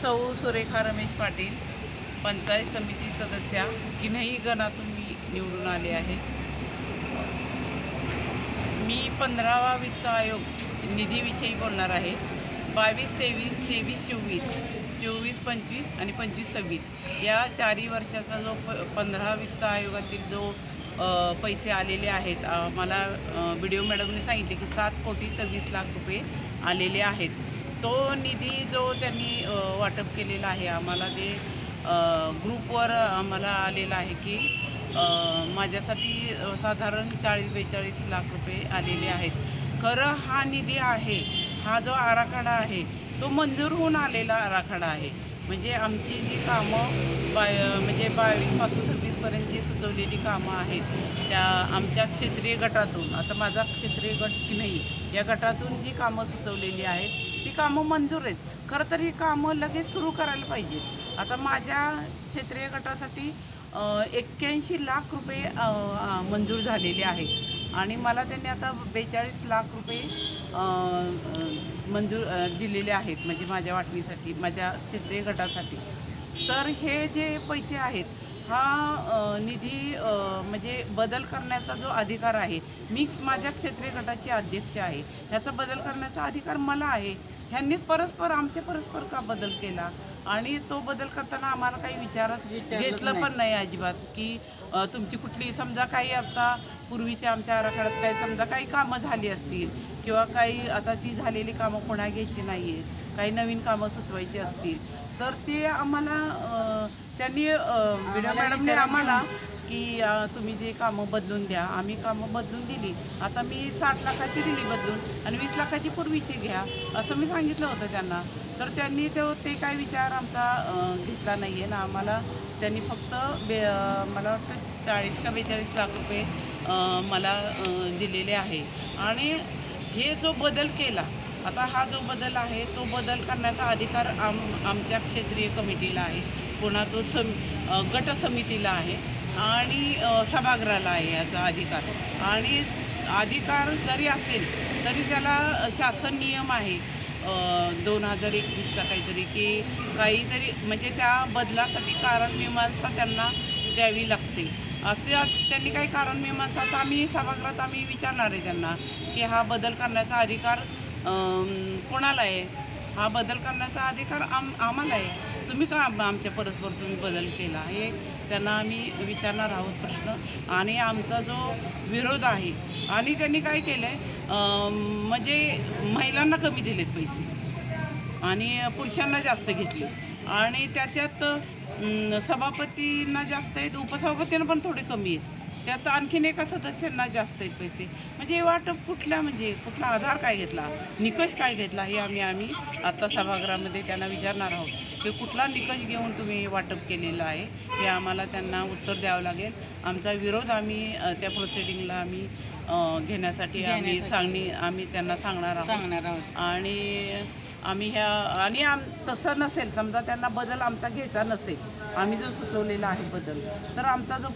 सौ सुरेखा रमेश पाटील, पंचायत समिती सदस्या किन्ही गणातून मी निवडून आले आहे। मी 15वा वित्त आयोग निधीविषयी बोलणार आहे। 22-23, 23-24, 24-25 आणि 25-26 या 4 वर्षाचा जो 15 वित्त आयोगातील जो पैसे आलेले आहेत, मला व्हिडिओ मॅडमने सांगितले की 7,26,00,000 रुपये आलेले आहेत। तो निधी जो त्यांनी वाटप केलेला आहे आम्हाला, ते ग्रुपवर आम्हाला आलेला आहे की माझ्यासाठी साधारण 40-42 लाख रुपये आलेले आहेत। खरं हा निधी आहे, हा जो आराखडा आहे तो मंजूर होऊन आलेला आराखडा आहे। म्हणजे आमची जी कामं म्हणजे 22पासून 26पर्यंत जी सुचवलेली कामं आहेत, त्या आमच्या क्षेत्रीय गटातून, आता माझा क्षेत्रीय गट की नाही, या गटातून जी कामं सुचवलेली आहेत ती कामं मंजूर आहेत। खरं तर ही कामं लगेच सुरू करायला पाहिजेत। आता माझ्या क्षेत्रीय गटासाठी 81 लाख रुपये मंजूर झालेले आहेत आणि मला त्यांनी आता 42 लाख रुपये मंजूर दिलेले आहेत, म्हणजे माझ्या वाटणीसाठी, माझ्या क्षेत्रीय गटासाठी। तर हे जे पैसे आहेत, हा निधी म्हणजे बदल करण्याचा जो अधिकार आहे, मी माझ्या क्षेत्रीय गटाची अध्यक्ष आहे, ह्याचा बदल करण्याचा अधिकार मला आहे। ह्यांनीच आमचे परस्पर का बदल केला आणि तो बदल करताना आम्हाला काही विचारात घेतलं पण नाही अजिबात, की तुमची कुठली समजा काही आता पूर्वीच्या आमच्या आराखड्यात काही समजा काही कामं झाली असतील किंवा काही आता ती झालेली कामं पुन्हा घ्यायची नाही आहेत, काही नवीन कामं सुचवायची असतील, तर ते आम्हाला त्यांनी व्हिडिओ मॅडमने आम्हाला की तुम्ही जे कामं बदलून द्या। आम्ही कामं बदलून दिली। आता मी 60 लाखाची दिली बदलून आणि 20 लाखाची पूर्वीची घ्या असं मी सांगितलं होतं त्यांना। तर त्यांनी ते काही विचार आमचा घेतला नाही आहे ना। आम्हाला त्यांनी फक्त मला वाटतं 40 का 42 लाख रुपये मला दिलेले आहे। आणि हे जो बदल केला, आता हा जो बदल आहे तो बदल करण्याचा अधिकार आमच्या क्षेत्रीय कमिटीला आहे, पुन्हा तो गट समितीला आहे आणि सभागृहाला आहे याचा अधिकार। आणि अधिकार जरी असेल तरी त्याला शासन नियम आहे 2021चा काहीतरी, की काहीतरी म्हणजे त्या बदलासाठी कारणमीमांसा त्यांना द्यावी लागते। असे त्यांनी काही कारणमीमांसा, तर आम्ही सभागृहात आम्ही विचारणार आहे त्यांना की हा बदल करण्याचा अधिकार कोणाला आहे, हा बदल करण्याचा अधिकार आम्हाला आहे, तुम्ही का आमच्या परस्पर तुम्ही बदल केला, हे त्यांना आम्ही विचारणार आहोत प्रश्न। आणि आमचा जो विरोध आहे, आणि त्यांनी काय केलं आहे म्हणजे महिलांना कमी दिलेत पैसे आणि पुरुषांना जास्त घेतले, आणि त्याच्यात सभापतींना जास्त आहेत, उपसभापतींना पण थोडे कमी आहेत, त्यात आणखीन एका सदस्यांना जास्त आहेत पैसे। म्हणजे हे वाटप कुठला आधार काय घेतला, निकष काय घेतला, हे आम्ही आता सभागृहामध्ये त्यांना विचारणार आहोत की कुठला निकष घेऊन तुम्ही वाटप केलेलं आहे, हे आम्हाला त्यांना उत्तर द्यावं लागेल। आमचा विरोध आम्ही त्या प्रोसिडिंगला आम्ही घेण्यासाठी आम्ही त्यांना सांगणार आहोत। आणि आम्ही तसं नसेल, समजा त्यांना बदल आमचा घ्यायचा नसेल, आम्ही जो सुचवलेला आहे बदल, तर आमचा जो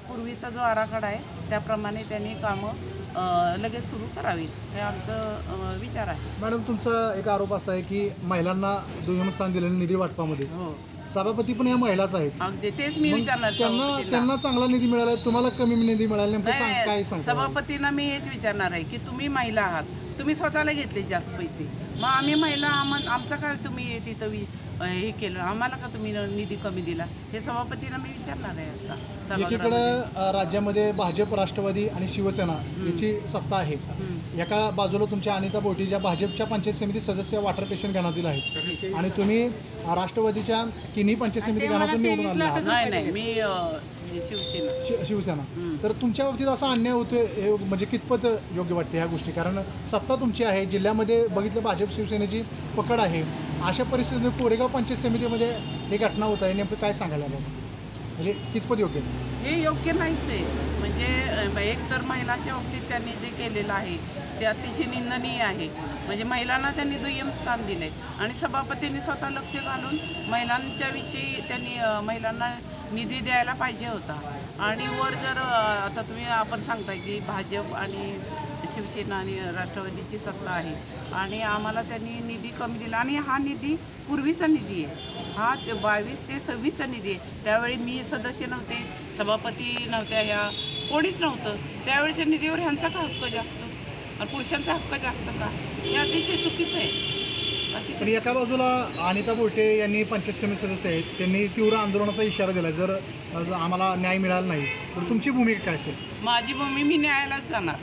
पूर्वीचा जो आराखडा आहे त्याप्रमाणे त्यांनी कामं लगेच सुरू करावीत, हे आमचं विचार आहे। मॅडम, तुमचा एक आरोप असा आहे की महिलांना दुय्यम स्थान दिलेलं निधी वाटपामध्ये, हो, सभापती पण या महिलाच आहेत। अगदी तेच मी विचारणार, त्यांना चांगला निधी मिळाला, तुम्हाला कमी निधी मिळाला, नेमकं काय सांगता? सभापतींना मी हेच विचारणार आहे की तुम्ही महिला आहात, तुम्ही स्वतःला घेतले जास्त पैसे, मग आम्ही महिला आमचं काय तुम्ही तिथं हे केलं, आम्हाला का तुम्ही निधी कमी दिला, हे सभापतींना मी विचारणार आहे आता। एकीकडे राज्यामध्ये भाजप, राष्ट्रवादी आणि शिवसेना याची सत्ता आहे। एका बाजूला तुमच्या अनिता बोटी ज्या भाजपच्या पंचायत समिती सदस्य वॉटर पेशन गणातील आहेत, आणि तुम्ही राष्ट्रवादीच्या किन्ही पंचायत समिती गणातून निवडून आले आहात। नाही, मी शिवसेना। तर तुमच्या बाबतीत असा अन्याय होतोय, हे म्हणजे कितपत योग्य वाटते ह्या गोष्टी? कारण सत्ता तुमची आहे, जिल्ह्यामध्ये बघितलं भाजप शिवसेनेची पकड आहे, अशा परिस्थितीत कोरेगाव पंचायत समितीमध्ये ही घटना होत आहे, नेमकं काय सांगायला बाबा, म्हणजे कितपत योग्य? हे योग्य नाहीच आहे। म्हणजे एक तर महिलांच्या बाबतीत त्यांनी जे केलेलं आहे ते अतिशय निंदनीय आहे। म्हणजे महिलांना त्यांनी दुय्यम स्थान दिले आणि सभापतींनी स्वतः लक्ष घालून महिलांच्या विषयी त्यांनी महिलांना निधी द्यायला पाहिजे होता। आणि वर जर आता आपण सांगताय की भाजप आणि शिवसेना आणि राष्ट्रवादीची सत्ता आहे आणि आम्हाला त्यांनी निधी कमी दिला आणि हा निधी पूर्वीचा निधी आहे, हा 22 ते 26चा निधी आहे. त्यावेळी मी सदस्य नव्हते, सभापती नव्हत्या, ह्या कोणीच नव्हतं. त्यावेळेच्या निधीवर ह्यांचा का हक्क जास्त आणि पुरुषांचा हक्क जास्त का? हे अतिशय चुकीचं आहे. पण एका बाजूला अनिता बोलटे यांनी पंचायत समिती सदस्य आहेत, त्यांनी तीव्र आंदोलनाचा इशारा दिला जर आम्हाला न्याय मिळाला नाही तर तुमची भूमिका काय असेल? माझी भूमी मी न्यायालयात जाणार,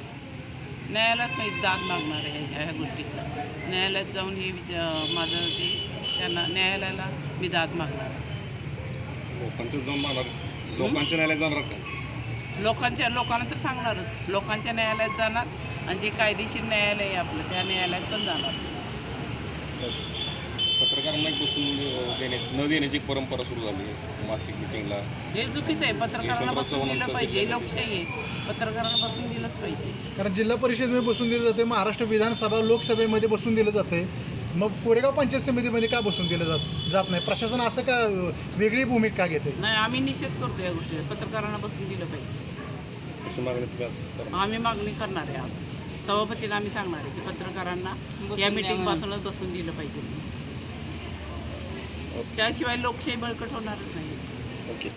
न्यायालयात मी दाद मागणार आहे ह्या गोष्टीचा. न्यायालयात जाऊन हे माझं ते त्यांना न्यायालयाला मी दाद मागणार. लोकांच्या न्यायालयात जाणार का? लोकांना तर सांगणारच, लोकांच्या न्यायालयात जाणार आणि जे कायदेशीर न्यायालय आहे आपलं त्या न्यायालयात पण जाणार. पत्रकारांना बसून न देण्याची परंपरा सुरू झाली मासिक मिटिंगला. हे चुकीचं आहे. पत्रकारांना बसून दिलं पाहिजे, लोकशाही आहे, पत्रकारांना बसून दिलंच पाहिजे. कारण जिल्हा परिषदेमध्ये बसून दिलं जाते, महाराष्ट्र विधानसभा लोकसभेमध्ये बसून दिलं जाते, मग कोरेगाव पंचायत समितीमध्ये का बसून दिलं जात नाही? प्रशासन असं का वेगळी भूमिका का घेते? नाही, आम्ही निषेध करतो या गोष्टीचा. पत्रकारांना बसून दिलं पाहिजे अशी मागणी आम्ही मागणी करणार आहे. आज सभापतीला आम्ही सांगणार आहे की पत्रकारांना या मीटिंगपासूनच बसून दिलं पाहिजे, त्याशिवाय लोकशाही बळकट होणारच नाही. ओके.